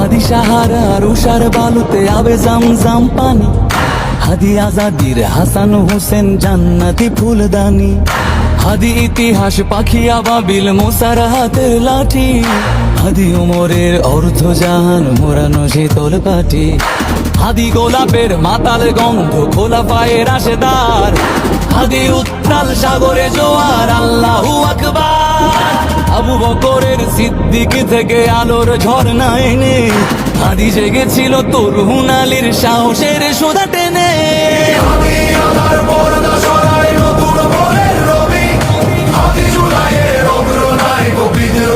হাদি সাহারার উষার বালুতে আবে জামজাম পানি, হাদি আজাদির হাসান হোসেন জান্নাতি ফুলদানি, হাদি ইতিহাস পাখি আবাবিল মুসার হাতের লাঠি, হাদি উমরের অর্ধ জাহান মোরানো শীতল পাটি, হাদি গোলাপের মাতাল গন্ধ খোলা পায়ের রাশেদার, হাদি উত্তাল সাগরে জোয়ার আল্লাহু আকবার। আবু বকরের সিদ্দিক থেকে আলোর ঝর্ণা এনে হাদি জেগেছিল তরুণ আলীর সাহসের সুধা টেনে। হাদি আধার পর্দা সরায় নতুন ভোরের রবি, হাদি জুলাইয়ের অগ্রনায়ক বিদ্রোহী